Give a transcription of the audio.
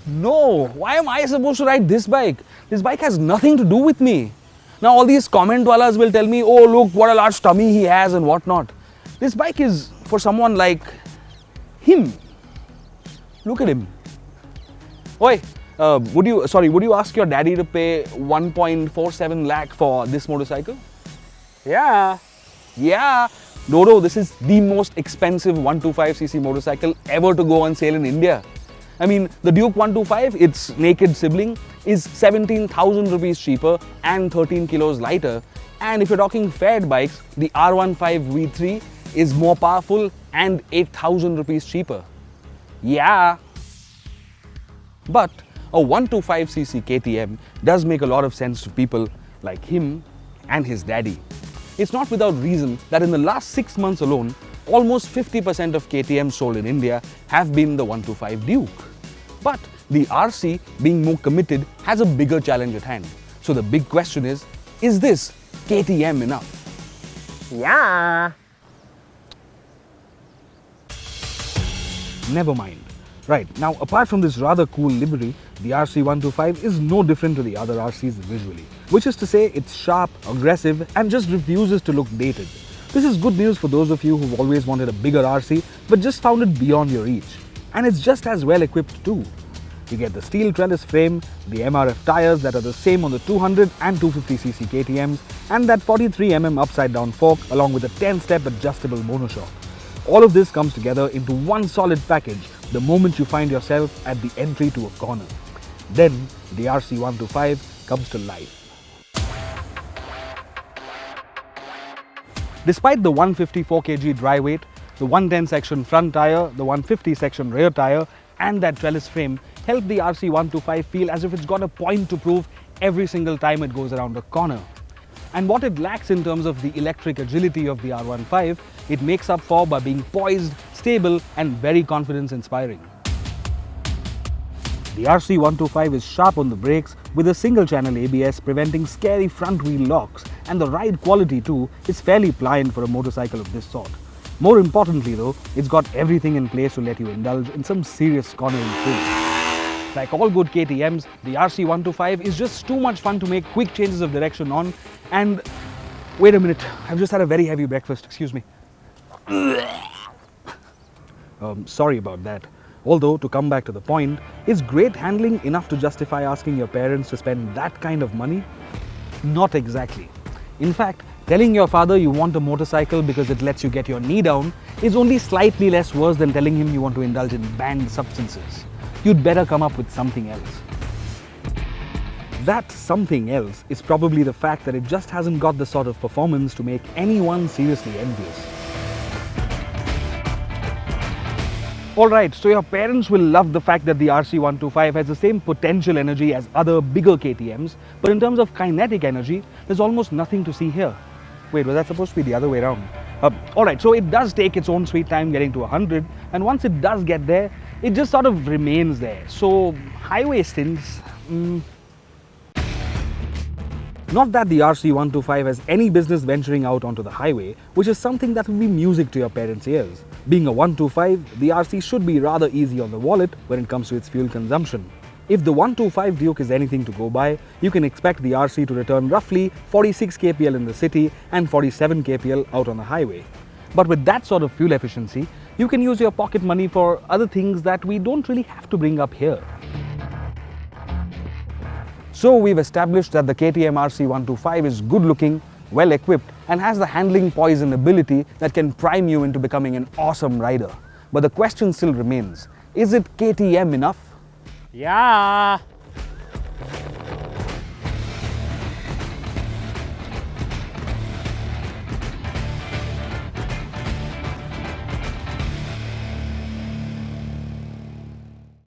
No, why am I supposed to ride this bike? This bike has nothing to do with me. Now all these comment wallas will tell me, oh look what a large tummy he has and whatnot. This bike is for someone like him. Look at him. Oi, would you ask your daddy to pay 1.47 lakh for this motorcycle? Yeah. Yeah. No, this is the most expensive 125cc motorcycle ever to go on sale in India. I mean, the Duke 125, its naked sibling, is 17,000 rupees cheaper and 13 kilos lighter. And if you're talking fared bikes, the R15 V3 is more powerful and 8,000 rupees cheaper. Yeah. But a 125cc KTM does make a lot of sense to people like him and his daddy. It's not without reason that in the last 6 months alone, almost 50% of KTMs sold in India have been the 125 Duke. But the RC, being more committed, has a bigger challenge at hand. So the big question is this KTM enough? Yeah. Never mind. Right, now apart from this rather cool livery, the RC125 is no different to the other RCs visually. Which is to say, it's sharp, aggressive, and just refuses to look dated. This is good news for those of you who've always wanted a bigger RC, but just found it beyond your reach. And it's just as well equipped too. You get the steel trellis frame, the MRF tires that are the same on the 200 and 250cc KTMs, and that 43mm upside down fork along with a 10-step adjustable monoshock. All of this comes together into one solid package the moment you find yourself at the entry to a corner. Then the RC125 comes to life. Despite the 154 kg dry weight, the 110 section front tire, the 150 section rear tire, and that trellis frame help the RC125 feel as if it's got a point to prove every single time it goes around a corner. And what it lacks in terms of the electric agility of the R15, it makes up for by being poised, stable, and very confidence-inspiring. The RC125 is sharp on the brakes with a single-channel ABS preventing scary front-wheel locks, and the ride quality too is fairly pliant for a motorcycle of this sort. More importantly though, it's got everything in place to let you indulge in some serious cornering thrills. Like all good KTMs, the RC125 is just too much fun to make quick changes of direction on. And wait a minute, I've just had a very heavy breakfast, excuse me. Sorry about that. Although, to come back to the point, is great handling enough to justify asking your parents to spend that kind of money? Not exactly. In fact, telling your father you want a motorcycle because it lets you get your knee down is only slightly less worse than telling him you want to indulge in banned substances. You'd better come up with something else. That something else is probably the fact that it just hasn't got the sort of performance to make anyone seriously envious. Alright, so your parents will love the fact that the RC125 has the same potential energy as other bigger KTMs, but in terms of kinetic energy, there's almost nothing to see here. Wait, was that supposed to be the other way around? Alright, so it does take its own sweet time getting to 100, and once it does get there, it just sort of remains there. So, highway stints, Not that the RC125 has any business venturing out onto the highway, which is something that will be music to your parents' ears. Being a 125, the RC should be rather easy on the wallet when it comes to its fuel consumption. If the 125 Duke is anything to go by, you can expect the RC to return roughly 46 kpl in the city and 47 kpl out on the highway. But with that sort of fuel efficiency, you can use your pocket money for other things that we don't really have to bring up here. So we've established that the KTM RC125 is good looking, well equipped, and has the handling poise and ability that can prime you into becoming an awesome rider. But the question still remains, is it KTM enough? Yeah.